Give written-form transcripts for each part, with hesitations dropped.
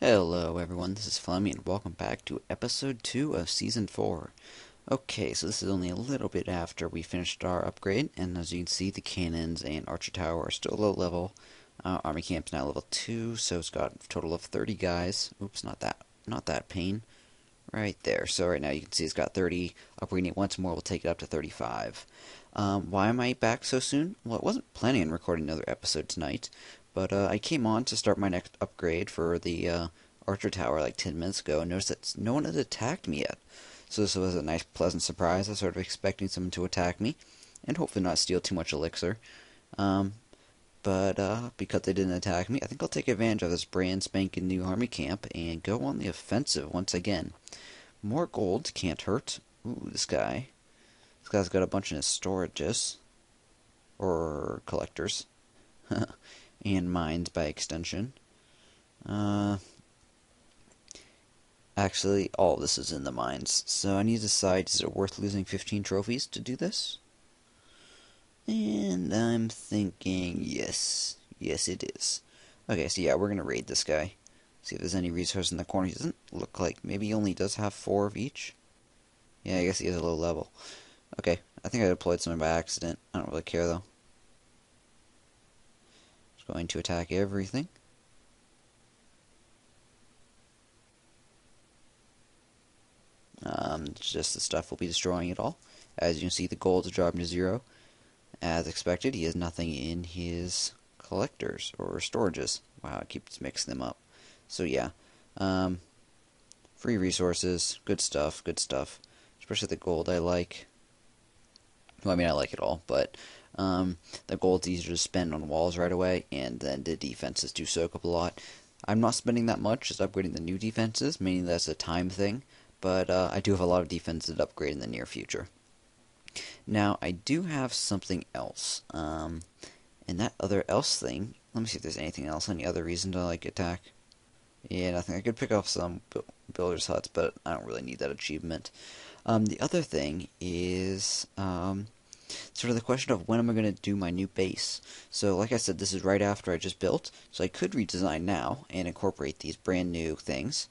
Hello everyone, this is Flammy and welcome back to episode 2 of season 4. Okay, so this is only a little bit after we finished our upgrade, and as you can see the cannons and archer tower are still low level. Army camp's now level 2, so it's got a total of 30 guys. Oops, not that pain. Right there. So right now you can see it's got 30. Upgrading it once more will take it up to 35. Why am I back so soon? Well, I wasn't planning on recording another episode tonight, but I came on to start my next upgrade for the Archer Tower like 10 minutes ago and noticed that no one had attacked me yet. So this was a nice pleasant surprise. I was sort of expecting someone to attack me and hopefully not steal too much elixir. But because they didn't attack me, I think I'll take advantage of this brand spanking new army camp and go on the offensive once again. More gold can't hurt. Ooh, this guy. This guy's got a bunch in his storages. Or collectors. And mines by extension. Actually, all of this is in the mines. So I need to decide, is it worth losing 15 trophies to do this? And I'm thinking, yes. Yes, it is. Okay, so yeah, we're going to raid this guy. See if there's any resource in the corner. He doesn't look like, maybe he only does have 4 of each. Yeah, I guess he is a low level. Okay, I think I deployed something by accident. I don't really care though. Just going to attack everything. Just the stuff will be destroying it all. As you can see, the gold is dropping to 0. As expected, he has nothing in his collectors or storages. Wow, it keeps mixing them up. So yeah, free resources, good stuff, good stuff. Especially the gold I like. Well, I mean, I like it all, but the gold's easier to spend on walls right away, and then the defenses do soak up a lot. I'm not spending that much, just upgrading the new defenses, meaning that's a time thing, but I do have a lot of defenses to upgrade in the near future. Now, I do have something else, and that other else thing, let me see if there's anything else, any other reason to, like, attack. Yeah, nothing. I could pick off some builders' huts, but I don't really need that achievement. The other thing is sort of the question of when am I going to do my new base. So like I said, this is right after I just built, so I could redesign now and incorporate these brand new things,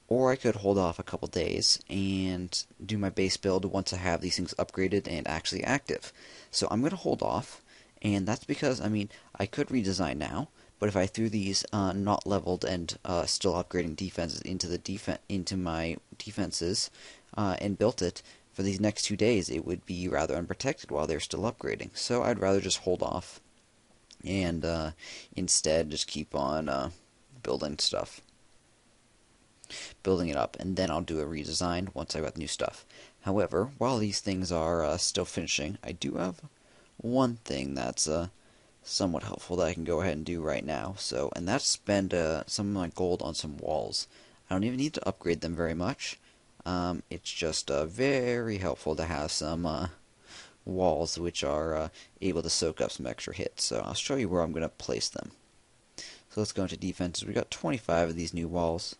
or I could hold off a couple days and do my base build once I have these things upgraded and actually active. So I'm going to hold off, and that's because, I mean, I could redesign now, but if I threw these not leveled and still upgrading defenses into my defenses and built it for these next 2 days, it would be rather unprotected while they're still upgrading. So I'd rather just hold off and instead just keep on building stuff, building it up, and then I'll do a redesign once I got new stuff. However, while these things are still finishing, I do have one thing that's somewhat helpful that I can go ahead and do right now. So, and that's spend some of my gold on some walls. I don't even need to upgrade them very much. It's just very helpful to have some walls which are able to soak up some extra hits. So I'll show you where I'm going to place them. So let's go into defenses. We got 25 of these new walls.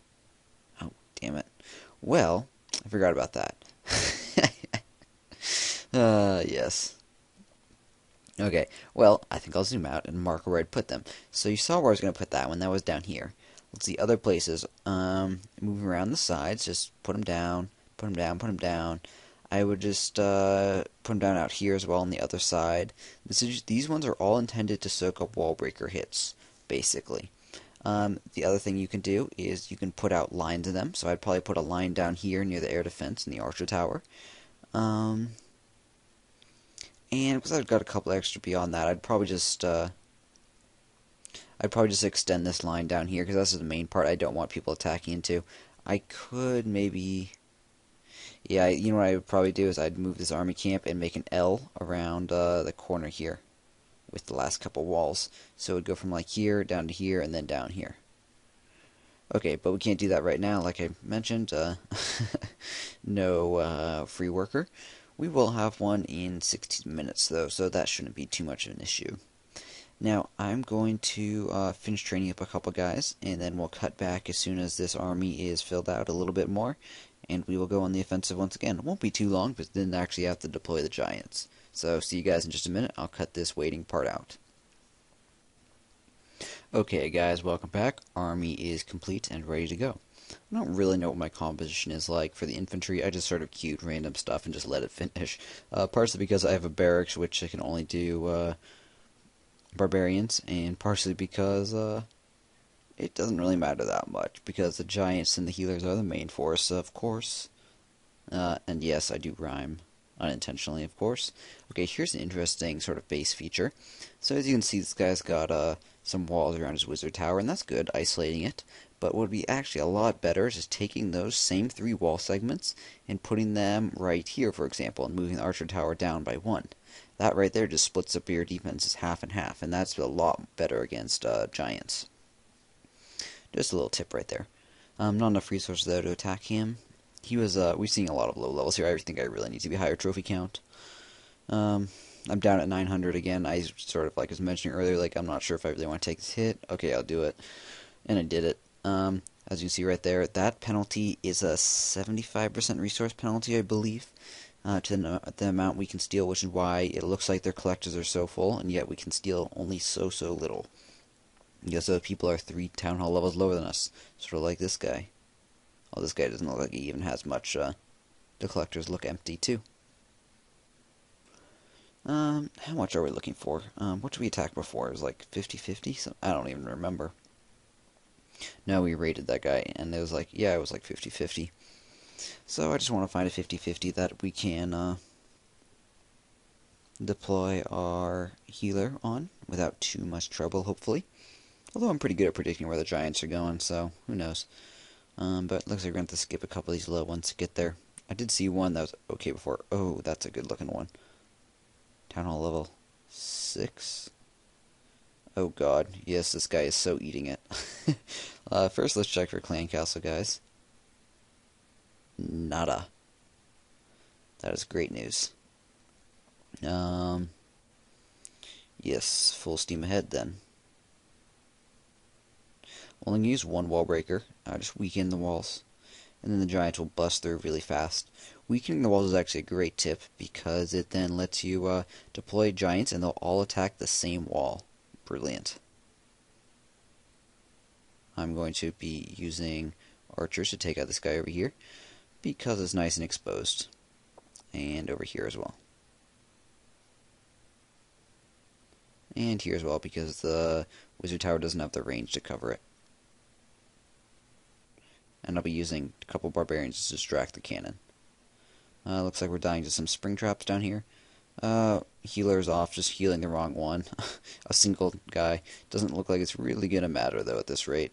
Oh, damn it. Well, I forgot about that. Yes. Okay, well, I think I'll zoom out and mark where I'd put them. So you saw where I was going to put that one. That was down here. Let's see, other places. Moving around the sides, just put them down, put them down, put them down. I would just put them down out here as well on the other side. These ones are all intended to soak up wall breaker hits, basically. The other thing you can do is you can put out lines of them. So I'd probably put a line down here near the air defense in the archer tower. And because I've got a couple extra beyond that, I'd probably just extend this line down here because that's the main part I don't want people attacking into. I could maybe, yeah, you know what I would probably do is I'd move this army camp and make an L around the corner here with the last couple walls. So it would go from like here down to here and then down here. Okay, but we can't do that right now, like I mentioned. No free worker. We will have one in 16 minutes, though, so that shouldn't be too much of an issue. Now, I'm going to finish training up a couple guys, and then we'll cut back as soon as this army is filled out a little bit more, and we will go on the offensive once again. It won't be too long, but then actually have to deploy the giants. So, see you guys in just a minute. I'll cut this waiting part out. Okay, guys, welcome back. Army is complete and ready to go. I don't really know what my composition is like for the infantry. I just sort of queued random stuff and just let it finish. Partially because I have a barracks, which I can only do barbarians, and partially because it doesn't really matter that much, because the giants and the healers are the main force, of course. And yes, I do rhyme. Unintentionally, of course. Okay, here's an interesting sort of base feature. So as you can see, this guy's got some walls around his wizard tower, and that's good, isolating it. But what would be actually a lot better is just taking those same 3 wall segments and putting them right here, for example, and moving the archer tower down by 1. That right there just splits up your defenses half and half, and that's a lot better against giants. Just a little tip right there. Not enough resources though to attack him. He was, we're seeing a lot of low levels here. I think I really need to be higher trophy count. I'm down at 900 again. I sort of, like I was mentioning earlier, like, I'm not sure if I really want to take this hit. Okay, I'll do it. And I did it. As you can see right there, that penalty is a 75% resource penalty, I believe, to the amount we can steal, which is why it looks like their collectors are so full, and yet we can steal only so little. Because those people are 3 town hall levels lower than us, sort of like this guy. Oh, this guy doesn't look like he even has much. The collectors look empty, too. How much are we looking for? What did we attack before? It was like 50-50? So, I don't even remember. No, we raided that guy, and it was like, yeah, it was like 50-50. So I just want to find a 50-50 that we can deploy our healer on without too much trouble, hopefully. Although I'm pretty good at predicting where the giants are going, so who knows. But it looks like we're going to have to skip a couple of these low ones to get there. I did see one that was okay before. Oh, that's a good looking one. Town Hall level 6. Oh god, yes, this guy is so eating it. First, let's check for Clan Castle, guys. Nada. That is great news. Yes, full steam ahead then. Only use 1 wall breaker. Just weaken the walls, and then the giants will bust through really fast. Weakening the walls is actually a great tip, because it then lets you deploy giants, and they'll all attack the same wall. Brilliant. I'm going to be using archers to take out this guy over here, because it's nice and exposed. And over here as well. And here as well, because the wizard tower doesn't have the range to cover it. And I'll be using a couple barbarians to distract the cannon. Looks like we're dying to some spring traps down here. Healer's off, just healing the wrong one. A single guy. Doesn't look like it's really going to matter, though, at this rate.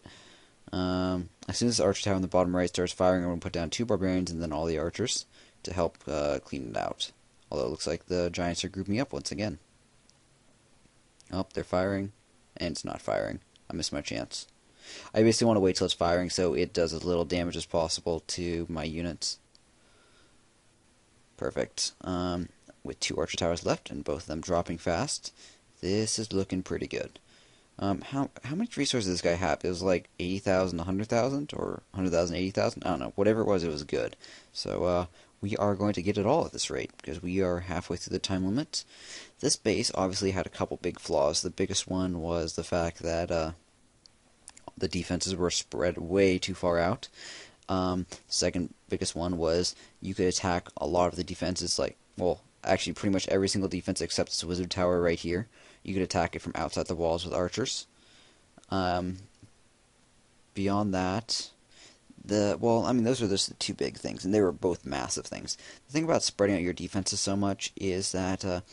As soon as the archer tower in the bottom right starts firing, I'm going to put down 2 barbarians and then all the archers to help clean it out. Although it looks like the giants are grouping up once again. Oh, they're firing, and it's not firing. I missed my chance. I basically want to wait till it's firing so it does as little damage as possible to my units. Perfect. With 2 archer towers left and both of them dropping fast, this is looking pretty good. How much resources does this guy have? It was like 80,000, 100,000, or 100,000, 80,000? I don't know. Whatever it was good. So, we are going to get it all at this rate, because we are halfway through the time limit. This base obviously had a couple big flaws. The biggest one was the fact that the defenses were spread way too far out. Second biggest one was you could attack a lot of the defenses, like, well, actually pretty much every single defense except this wizard tower right here. You could attack it from outside the walls with archers. Beyond that, those are just the 2 big things, and they were both massive things. The thing about spreading out your defenses so much is that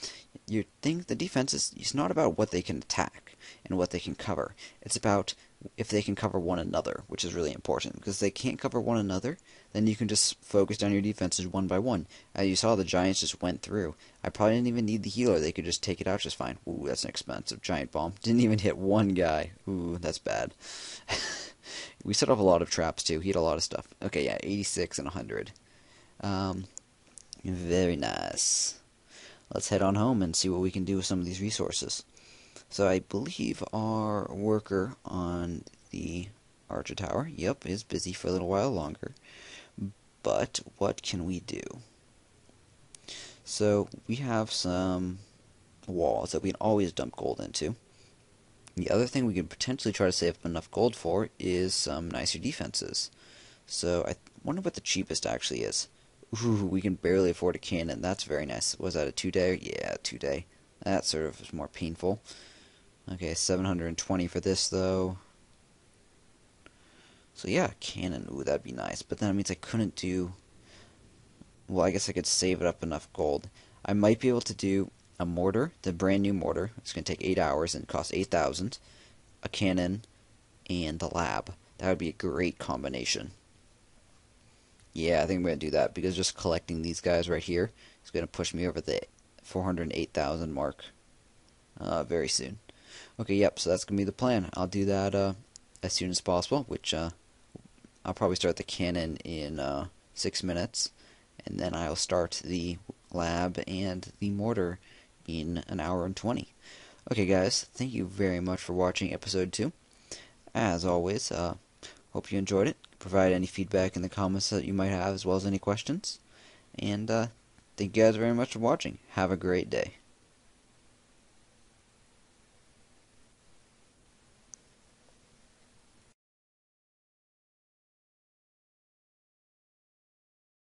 you think the defenses, it's not about what they can attack and what they can cover. It's about if they can cover one another, which is really important, because if they can't cover one another, then you can just focus down your defenses one by one. As you saw, the giants just went through. I probably didn't even need the healer. They could just take it out just fine. Ooh, that's an expensive giant bomb. Didn't even hit one guy. Ooh, that's bad. We set off a lot of traps, too. He had a lot of stuff. Okay, yeah, 86 and 100. Very nice. Let's head on home and see what we can do with some of these resources. So I believe our worker on the archer tower, yep, is busy for a little while longer. But what can we do? So we have some walls that we can always dump gold into. The other thing we could potentially try to save up enough gold for is some nicer defenses. So I wonder what the cheapest actually is. Ooh, we can barely afford a cannon. That's very nice. Was that a 2-day? Yeah, 2-day. That sort of is more painful. Okay, 720 for this though. So yeah, cannon. Ooh, that'd be nice. But then that means I couldn't do. Well, I guess I could save it up enough gold. I might be able to do a mortar, the brand new mortar. It's going to take 8 hours and cost 8,000. A cannon, and the lab. That would be a great combination. Yeah, I think I'm going to do that because just collecting these guys right here is going to push me over the 408,000 mark very soon. Okay, yep, so that's going to be the plan. I'll do that as soon as possible, which I'll probably start the cannon in 6 minutes, and then I'll start the lab and the mortar in an hour and 20. Okay, guys, thank you very much for watching episode 2. As always, hope you enjoyed it. Provide any feedback in the comments that you might have, as well as any questions. And thank you guys very much for watching. Have a great day.